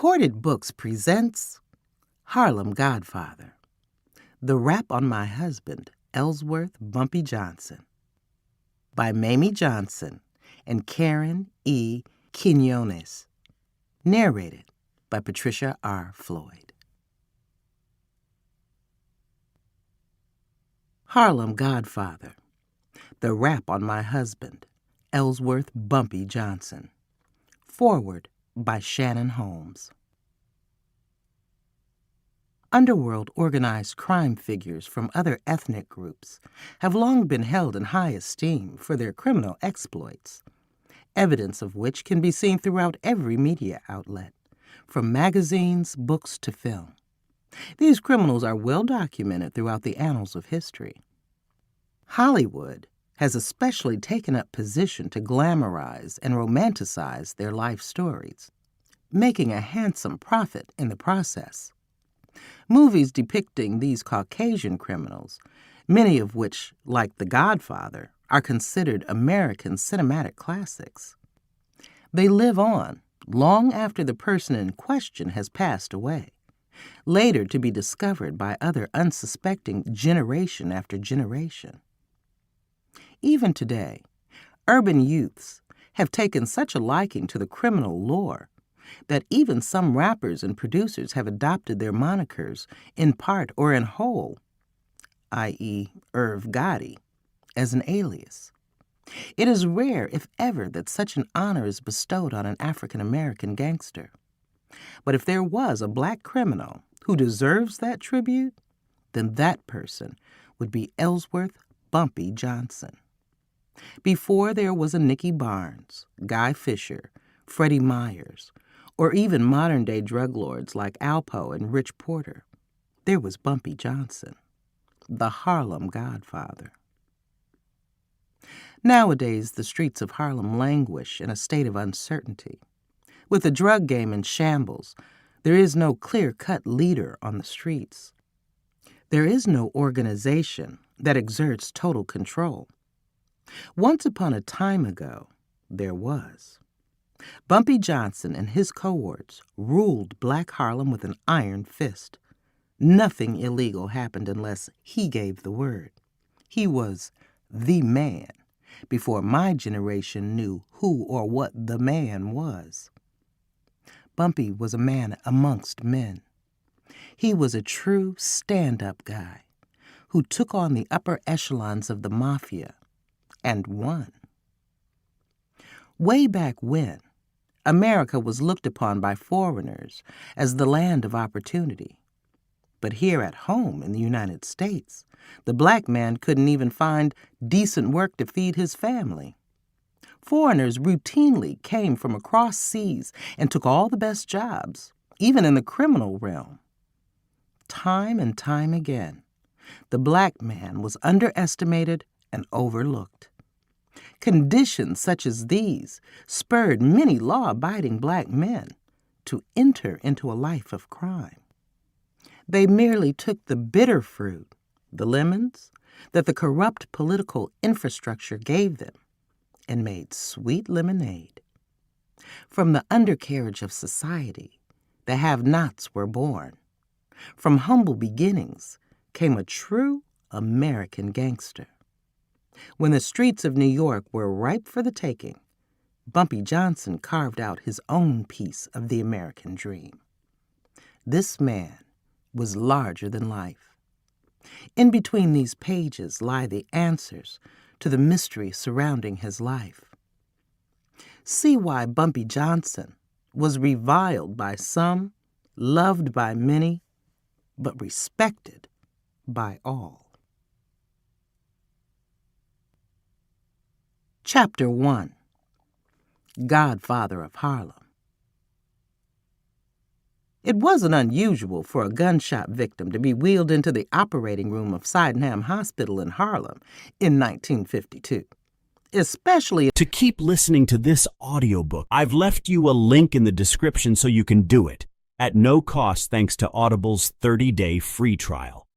Recorded Books presents Harlem Godfather, The Rap on My Husband, Ellsworth Bumpy Johnson, by Mayme Johnson and Karen E. Quinones, narrated by Patricia R. Floyd. Harlem Godfather, The Rap on My Husband, Ellsworth Bumpy Johnson. Foreword by Shannon Holmes. Underworld organized crime figures from other ethnic groups have long been held in high esteem for their criminal exploits, evidence of which can be seen throughout every media outlet, from magazines, books to film. These criminals are well documented throughout the annals of history. Hollywood has especially taken up position to glamorize and romanticize their life stories, making a handsome profit in the process. Movies depicting these Caucasian criminals, many of which, like The Godfather, are considered American cinematic classics. They live on long after the person in question has passed away, later to be discovered by other unsuspecting generation after generation. Even today, urban youths have taken such a liking to the criminal lore that even some rappers and producers have adopted their monikers in part or in whole, i.e. Irv Gotti, as an alias. It is rare, if ever, that such an honor is bestowed on an African-American gangster. But if there was a black criminal who deserves that tribute, then that person would be Ellsworth Bumpy Johnson. Before there was a Nicky Barnes, Guy Fisher, Freddie Myers, or even modern-day drug lords like Alpo and Rich Porter, there was Bumpy Johnson, the Harlem Godfather. Nowadays, the streets of Harlem languish in a state of uncertainty. With the drug game in shambles, there is no clear-cut leader on the streets. There is no organization that exerts total control. Once upon a time ago, there was. Bumpy Johnson and his cohorts ruled Black Harlem with an iron fist. Nothing illegal happened unless he gave the word. He was the man before my generation knew who or what the man was. Bumpy was a man amongst men. He was a true stand-up guy who took on the upper echelons of the mafia and won. Way back when, America was looked upon by foreigners as the land of opportunity. But here at home in the United States, the black man couldn't even find decent work to feed his family. Foreigners routinely came from across seas and took all the best jobs, even in the criminal realm. Time and time again, the black man was underestimated and overlooked. Conditions such as these spurred many law-abiding black men to enter into a life of crime. They merely took the bitter fruit, the lemons, that the corrupt political infrastructure gave them and made sweet lemonade. From the undercarriage of society, the have-nots were born. From humble beginnings came a true American gangster. When the streets of New York were ripe for the taking, Bumpy Johnson carved out his own piece of the American dream. This man was larger than life. In between these pages lie the answers to the mystery surrounding his life. See why Bumpy Johnson was reviled by some, loved by many, but respected by all. Chapter 1. Godfather of Harlem. It wasn't unusual for a gunshot victim to be wheeled into the operating room of Sydenham Hospital in Harlem in 1952, especially... To keep listening to this audiobook, I've left you a link in the description so you can do it, at no cost thanks to Audible's 30-day free trial.